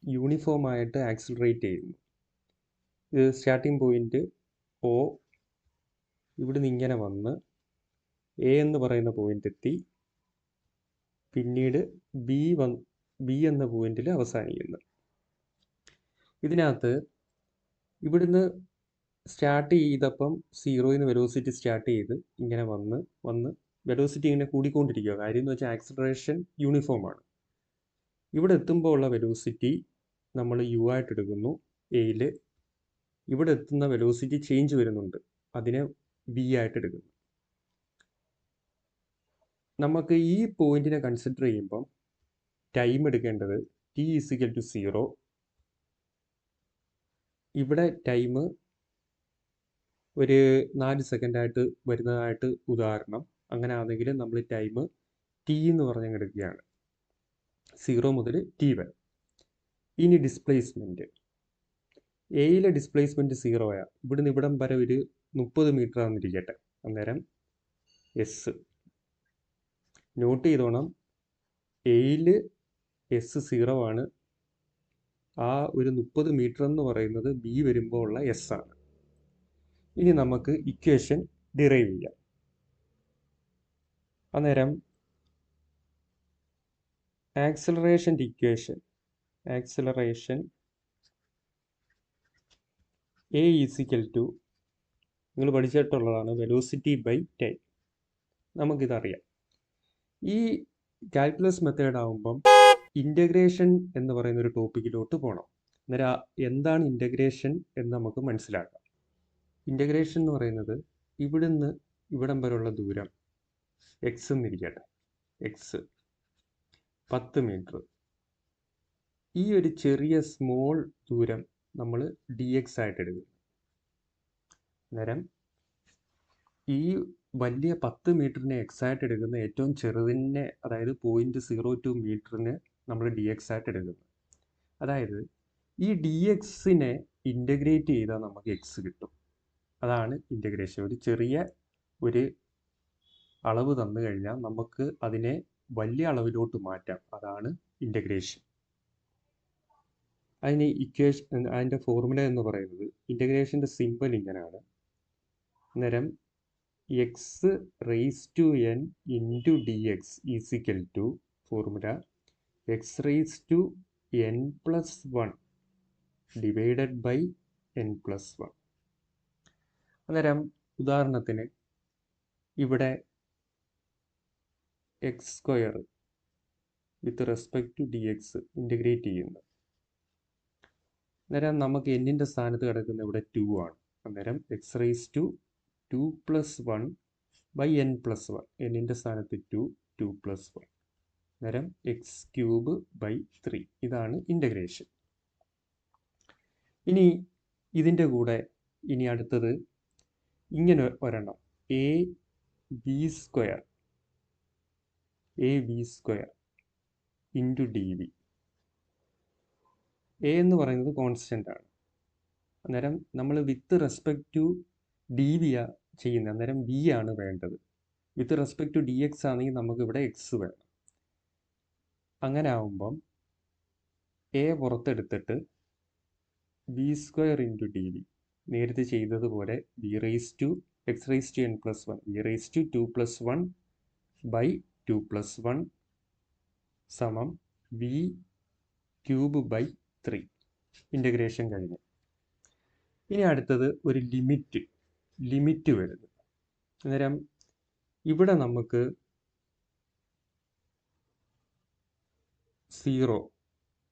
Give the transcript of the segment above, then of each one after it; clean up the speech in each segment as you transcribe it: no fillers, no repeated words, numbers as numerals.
Uniform ആയിട്ട് accelerate ചെയ്യുന്നു. ഇത് സ്റ്റാർട്ടിംഗ് പോയിന്റ് ഒ, ഇവിടുന്ന് ഇങ്ങനെ വന്ന് എ എന്ന് പറയുന്ന പോയിന്റ് എത്തി, പിന്നീട് ബി എന്ന പോയിന്റിൽ അവസാനിക്കുന്നു. ഇതിനകത്ത് ഇവിടുന്ന് സ്റ്റാർട്ട് ചെയ്തപ്പം സീറോയിൽ നിന്ന് വെലോസിറ്റി സ്റ്റാർട്ട് ചെയ്ത് ഇങ്ങനെ വന്ന് വെലോസിറ്റി ഇങ്ങനെ കൂടിക്കൊണ്ടിരിക്കുക. കാര്യം എന്ന് വെച്ചാൽ ആക്സിലറേഷൻ യൂണിഫോം ആണ്. ഇവിടെ എത്തുമ്പോൾ ഉള്ള വെലോസിറ്റി നമ്മൾ യു ആയിട്ട് എടുക്കുന്നു എയിൽ. ഇവിടെ എത്തുന്ന വെലോസിറ്റി ചേഞ്ച് വരുന്നുണ്ട്, അതിനെ ബി ആയിട്ട് എടുക്കുന്നു. നമുക്ക് ഈ പോയിന്റിനെ കൺസിഡർ ചെയ്യുമ്പം ടൈം എടുക്കേണ്ടത് ടി ഈസിക്കൽ ടു 0. ഇവിടെ ടൈം ഒരു 4 സെക്കൻഡായിട്ട് വരുന്നതായിട്ട് ഉദാഹരണം. അങ്ങനെ ആണെങ്കിൽ നമ്മൾ ടൈം ടി എന്ന് പറഞ്ഞ് എടുക്കുകയാണ്, 0 മുതൽ ടി വരെ. ഇനി ഡിസ്പ്ലേസ്മെൻറ്റ്, എയിലെ ഡിസ്പ്ലേസ്മെൻറ്റ് 0 ആണ്. ഇവിടുന്ന് ഇവിടം വരെ ഒരു 30 മീറ്റർ ആണെന്നിരിക്കട്ടെ. അന്നേരം എസ് നോട്ട് ചെയ്തോണം, എയിൽ എസ് 0 ആണ്. ആ ഒരു 30 മീറ്റർ എന്ന് പറയുന്നത് ബി വരുമ്പോൾ ഉള്ള എസ് ആണ്. ഇനി നമുക്ക് ഇക്വേഷൻ ഡിറൈവ് ചെയ്യാം. അന്നേരം ആക്സിലറേഷൻ്റെ equation, acceleration a equal to, നിങ്ങൾ പഠിച്ചിട്ടുള്ളതാണ്, വെലോസിറ്റി ബൈ ടൈം. നമുക്കിതറിയാം. ഈ കാൽക്കുലസ് മെത്തേഡ് ആകുമ്പം ഇൻ്റഗ്രേഷൻ എന്ന് പറയുന്ന ഒരു ടോപ്പിക്കിലോട്ട് പോകണം. അന്നേരം എന്താണ് ഇൻ്റഗ്രേഷൻ എന്ന് നമുക്ക് മനസ്സിലാക്കാം. ഇൻ്റഗ്രേഷൻ എന്ന് പറയുന്നത് ഇവിടുന്ന് ഇവിടം വരെയുള്ള ദൂരം എക്സ് എന്നിരിക്കട്ടെ, എക്സ് 10 മീറ്റർ. ഈ ഒരു ചെറിയ സ്മോൾ ദൂരം നമ്മൾ ഡി എക്സ് ആയിട്ട് എടുക്കും. അന്നേരം ഈ വലിയ 10 മീറ്ററിനെ എക്സ് ആയിട്ട് എടുക്കുന്ന ഏറ്റവും ചെറുതിനെ, അതായത് 0.02 മീറ്ററിന് നമ്മൾ ഡി എക്സ് ആയിട്ട് എടുക്കുന്നു. അതായത് ഈ ഡി എക്സിനെ ഇൻ്റഗ്രേറ്റ് ചെയ്താൽ നമുക്ക് എക്സ് കിട്ടും. അതാണ് ഇൻ്റഗ്രേഷൻ. ഒരു ചെറിയ ഒരു അളവ് തന്നു കഴിഞ്ഞാൽ നമുക്ക് അതിനെ വലിയ അളവിലോട്ട് മാറ്റാം. അതാണ് ഇൻ്റഗ്രേഷൻ. അതിന് ഇക്വേഷൻ, അതിൻ്റെ ഫോർമുല എന്ന് പറയുന്നത്, ഇൻ്റഗ്രേഷൻ്റെ സിമ്പിൾ ഇങ്ങനെയാണ്. അന്നേരം x raise to n into d x is equal to, formula x raise to n plus 1 divided by n plus 1. അന്നേരം ഉദാഹരണത്തിന് ഇവിടെ x square with respect to d x integrate ചെയ്യുന്നു. അന്നേരം നമുക്ക് എന്നിൻ്റെ സ്ഥാനത്ത് കിടക്കുന്ന ഇവിടെ 2 ആണ്. അന്നേരം x raise to 2 plus 1 by n plus 1. എന്നിൻ്റെ സ്ഥാനത്ത് 2 പ്ലസ് 1. അന്നേരം എക്സ് ക്യൂബ് ബൈ 3. ഇതാണ് ഇൻ്റഗ്രേഷൻ. ഇനി ഇതിൻ്റെ കൂടെ ഇനി അടുത്തത് ഇങ്ങനെ ഒരെണ്ണം, a b square into d v. A എന്ന് പറയുന്നത് കോൺസ്റ്റൻ്റ് ആണ്. അന്നേരം നമ്മൾ with respect to d v ആ ചെയ്യുന്നത്. അന്നേരം വി ആണ് വേണ്ടത്. With respect to d x ആണെങ്കിൽ നമുക്ക് ഇവിടെ എക്സ് വേണം. അങ്ങനെ ആകുമ്പം എ പുറത്തെടുത്തിട്ട് b square into d v, നേരത്തെ ചെയ്തതുപോലെ b raise to x raise to n plus 1, b raise to 2 plus 1 by 2 plus 1 സമം വി ക്യൂബ് ബൈ 3. ഇൻ്റഗ്രേഷൻ കഴിഞ്ഞു. ഇനി അടുത്തത് ഒരു ലിമിറ്റ് വരുന്നു. അന്നേരം ഇവിടെ നമുക്ക് 0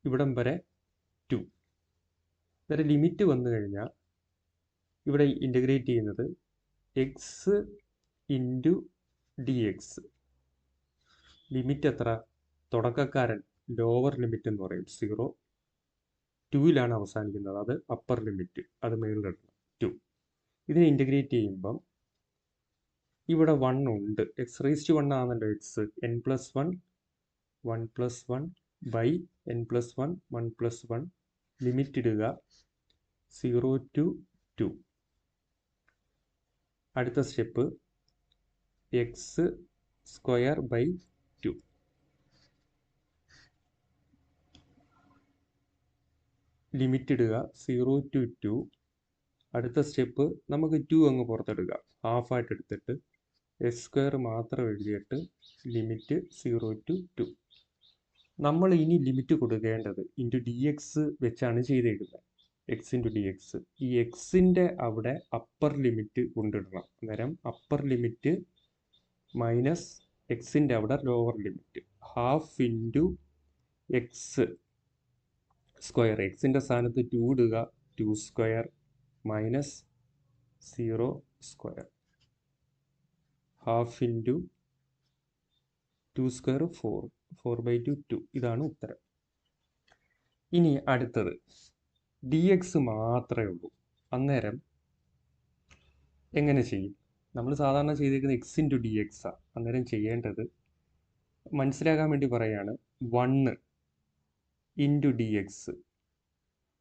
ഇവിടം വരെ 2. അന്നേരം ലിമിറ്റ് വന്നു കഴിഞ്ഞാൽ ഇവിടെ ഇൻ്റഗ്രേറ്റ് ചെയ്യുന്നത് X into d X. Limit എത്ര? തുടക്കക്കാരൻ ലോവർ ലിമിറ്റ് എന്ന് പറയും 0, 2ലാണ് അവസാനിക്കുന്നത്. അത് അപ്പർ ലിമിറ്റ്, അത് മേളിലിടണം 2. ഇതിനെ ഇൻ്റഗ്രേറ്റ് ചെയ്യുമ്പം ഇവിടെ 1 ഉണ്ട്. എക്സ് റേസ് ടു 1 ആണല്ലോ x. N plus 1 1 plus 1 by n plus 1 1 plus 1. Limit ഇടുക 0 to 2. അടുത്ത step x square by 2. Limit ഇടുക 0 to 2. അടുത്ത സ്റ്റെപ്പ് നമുക്ക് 2 അങ്ങ് പുറത്തെടുക്കുക, ഹാഫായിട്ട് എടുത്തിട്ട് x² മാത്രം എഴുതിയിട്ട് ലിമിറ്റ് 0 to 2. നമ്മൾ ഇനി ലിമിറ്റ് കൊടുക്കേണ്ടത് ഇൻറ്റു ഡി എക്സ് വെച്ചാണ് ചെയ്തേക്കുന്നത്. X into d X. ഈ എക്സിൻ്റെ അവിടെ അപ്പർ ലിമിറ്റ് കൊണ്ടിടണം. അന്നേരം അപ്പർ ലിമിറ്റ് മൈനസ് എക്സിൻ്റെ അവിടെ lower limit, half into X square. എക്സിൻ്റെ സ്ഥാനത്ത് 2 ഇടുക, 2² മൈനസ് 0². Half into 2² 4, 4/2 2. ഇതാണ് ഉത്തരം. ഇനി അടുത്തത് ഡി എക്സ് മാത്രമേ ഉള്ളൂ. അന്നേരം എങ്ങനെ ചെയ്യും? നമ്മൾ സാധാരണ ചെയ്തേക്കുന്നത് എക്സ് ഇൻറ്റു ഡി എക്സാണ്. അന്നേരം ചെയ്യേണ്ടത് മനസ്സിലാക്കാൻ വേണ്ടി പറയാണ്, 1 ഇൻറ്റു ഡി എക്സ്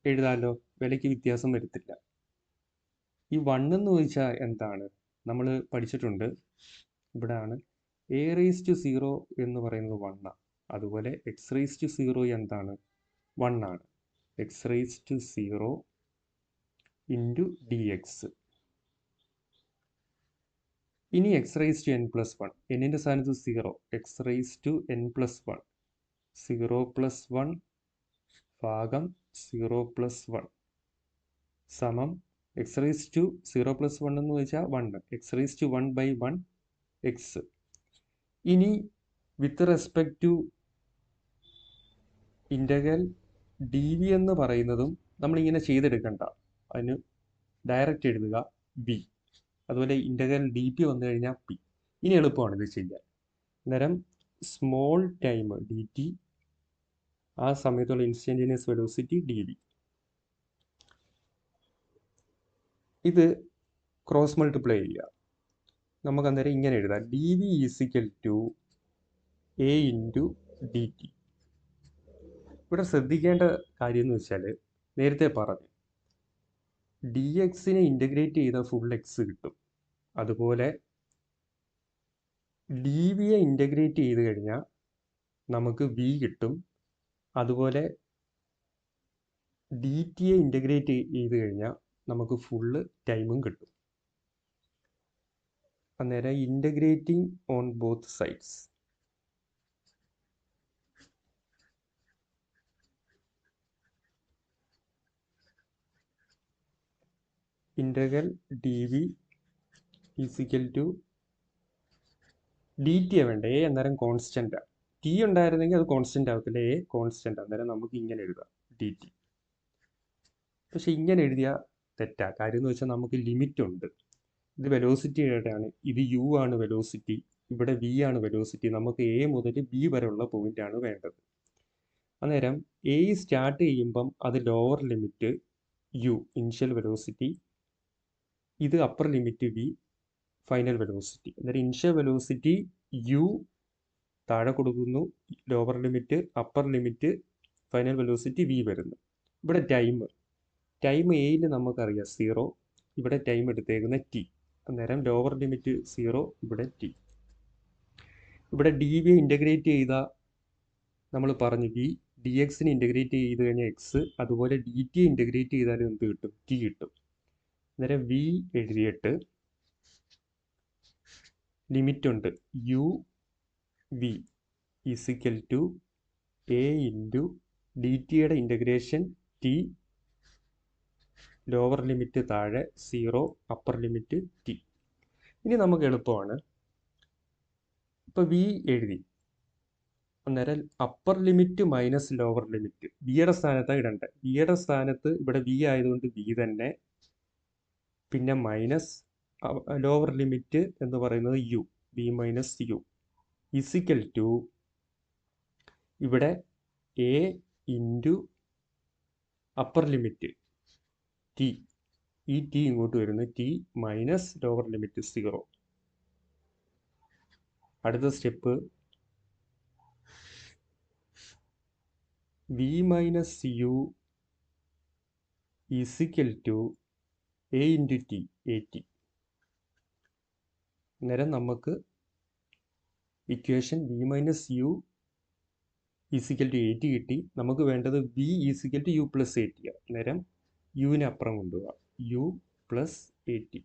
എഴുതാമല്ലോ, വിലയ്ക്ക് വ്യത്യാസം വരത്തില്ല. ഈ 1 എന്ന് ചോദിച്ചാൽ എന്താണ്? നമ്മൾ പഠിച്ചിട്ടുണ്ട്, ഇവിടെയാണ് a⁻0 എന്ന് പറയുന്നത് 1 ആണ്. അതുപോലെ x⁻0 എന്താണ്? 1 ആണ്. x⁻0 into d X. ഇനി x⁻n+1, എന്നിൻ്റെ സ്ഥാനത്ത് 0, x⁻n+1, 0+1 ഭാഗം 0+1 സമം x⁻0+1 എന്ന് വെച്ചാൽ 1, x⁻1/1 x. ഇനി with respect to integral d v എന്ന് പറയുന്നതും നമ്മളിങ്ങനെ ചെയ്തെടുക്കണ്ട, അതിന് ഡയറക്റ്റ് എഴുതുക ബി. അതുപോലെ ഇൻ്റഗ്രൽ ഡി പി വന്നു കഴിഞ്ഞാൽ പി. ഇനി എളുപ്പമാണ് ഇത് ചെയ്യാൻ. അന്നേരം സ്മോൾ ടൈം ഡി ടി, ആ സമയത്തുള്ള ഇൻസ്റ്റൻറ്റേനിയസ് വെലോസിറ്റി ഡി വി. ഇത് ക്രോസ് മൾട്ടിപ്ലൈ ചെയ്യുക. നമുക്ക് അന്നേരം ഇങ്ങനെ എഴുതാം, d v is equal to a into d t. ഇവിടെ ശ്രദ്ധിക്കേണ്ട കാര്യം എന്ന് വെച്ചാൽ, നേരത്തെ പറഞ്ഞു ഡി എക്സിനെ ഇൻ്റഗ്രേറ്റ് ചെയ്താൽ ഫുൾ എക്സ് കിട്ടും. അതുപോലെ ഡി വിയെ ഇൻ്റഗ്രേറ്റ് ചെയ്ത് കഴിഞ്ഞാൽ നമുക്ക് വി കിട്ടും. അതുപോലെ ഡി ടിയെ ഇൻ്റഗ്രേറ്റ് ചെയ്ത് കഴിഞ്ഞാൽ നമുക്ക് ഫുള്ള് ടൈമും കിട്ടും. അന്നേരം integrating on both sides. Integral d v is equal to d t വേണ്ട, എ അന്നേരം കോൺസ്റ്റൻ്റാണ്. ടി ഉണ്ടായിരുന്നെങ്കിൽ അത് കോൺസ്റ്റൻ്റ് ആവത്തില്ല, എ കോൺസ്റ്റൻ്റ്. അന്നേരം നമുക്ക് ഇങ്ങനെ എഴുതാം ഡി ടി. പക്ഷെ ഇങ്ങനെ എഴുതിയാൽ തെറ്റാ. കാര്യം എന്ന് വെച്ചാൽ നമുക്ക് ലിമിറ്റ് ഉണ്ട്. ഇത് വെലോസിറ്റിയുടെയാണ്, ഇത് യു ആണ് വെലോസിറ്റി, ഇവിടെ വി ആണ് വെലോസിറ്റി. നമുക്ക് എ മുതൽ ബി വരെയുള്ള പോയിൻ്റാണ് വേണ്ടത്. അന്നേരം എ സ്റ്റാർട്ട് ചെയ്യുമ്പം അത് lower limit u initial velocity, ഇത് upper limit v final velocity. അന്നേരം ഇനിഷ്യൽ വെലോസിറ്റി യു താഴെ കൊടുക്കുന്നു, lower limit upper limit final velocity v വരുന്നു. ഇവിടെ ടൈം എയിൽ നമുക്കറിയാം 0, ഇവിടെ ടൈം എടുത്തേക്കുന്ന ടി. അന്നേരം ലോവർ ലിമിറ്റ് 0, ഇവിടെ ടി. ഇവിടെ ഡി വി ഇൻ്റഗ്രേറ്റ് ചെയ്താൽ നമ്മൾ പറഞ്ഞു വി, ഡി എക്സിന് ഇൻ്റഗ്രേറ്റ് ചെയ്ത് കഴിഞ്ഞാൽ എക്സ്, അതുപോലെ ഡി ടി ഇൻ്റഗ്രേറ്റ് ചെയ്താലും എന്ത് കിട്ടും? ടി കിട്ടും. അന്നേരം വി എഴുതിയിട്ട് ലിമിറ്റ് ഉണ്ട്, u v is equal to a into d ടിയുടെ ഇൻ്റഗ്രേഷൻ ടി, ലോവർ ലിമിറ്റ് താഴെ 0, അപ്പർ ലിമിറ്റ് ടി. ഇനി നമുക്ക് എളുപ്പമാണ്. ഇപ്പോൾ വി എഴുതി, അന്നേരം upper limit minus lower limit വിയുടെ സ്ഥാനത്താണ് ഇടേണ്ടത്. വിയുടെ സ്ഥാനത്ത് ഇവിടെ വി ആയതുകൊണ്ട് വി തന്നെ, പിന്നെ മൈനസ് ലോവർ ലിമിറ്റ് എന്ന് പറയുന്നത് u, v minus u equal to ഇവിടെ a into upper limit t, ഈ ടി ഇങ്ങോട്ട് വരുന്നു, ടി മൈനസ് ലോവർ ലിമിറ്റ് 0. അടുത്ത step v minus u equal to a into t, a t. അന്നേരം നമുക്ക് equation v minus u equal to 80 കിട്ടി. നമുക്ക് വേണ്ടത് v equal to u plus 80 ആണ്. അന്നേരം യുവിനെ അപ്പുറം കൊണ്ടുപോകാം. u plus 80.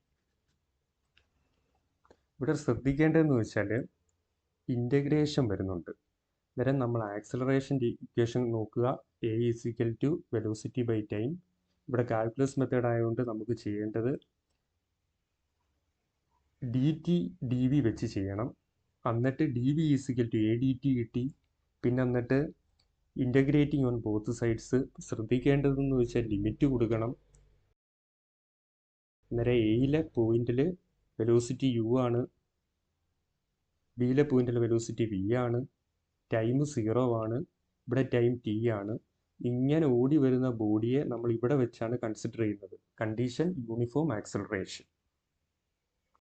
ഇവിടെ ശ്രദ്ധിക്കേണ്ടതെന്ന് വെച്ചാൽ ഇൻ്റഗ്രേഷൻ വരുന്നുണ്ട്. അന്നേരം നമ്മൾ ആക്സലറേഷൻ്റെ ഇക്വേഷൻ നോക്കുക. a is equal to velocity by time. ഇവിടെ കാൽക്കുലസ് മെത്തേഡ് ആയതുകൊണ്ട് നമുക്ക് ചെയ്യേണ്ടത് dt dv വെച്ച് ചെയ്യണം. എന്നിട്ട് dv is equal to a dt കിട്ടി. പിന്നെ എന്നിട്ട് ഇൻ്റഗ്രേറ്റിംഗ് ഓൺ ബോത്ത് സൈഡ്സ്. ശ്രദ്ധിക്കേണ്ടതെന്ന് വെച്ചാൽ ലിമിറ്റ് കൊടുക്കണം. അന്നേരം എയിലെ പോയിന്റിൽ വെലോസിറ്റി u ആണ്, ബിയിലെ പോയിന്റിൽ വെലോസിറ്റി v ആണ്, ടൈം 0 ആണ്, ഇവിടെ ടൈം t ആണ്. ഇങ്ങനെ ഓടി വരുന്ന ബോഡിയെ നമ്മൾ ഇവിടെ വെച്ചാണ് കൺസിഡർ ചെയ്യുന്നത്. Condition uniform acceleration.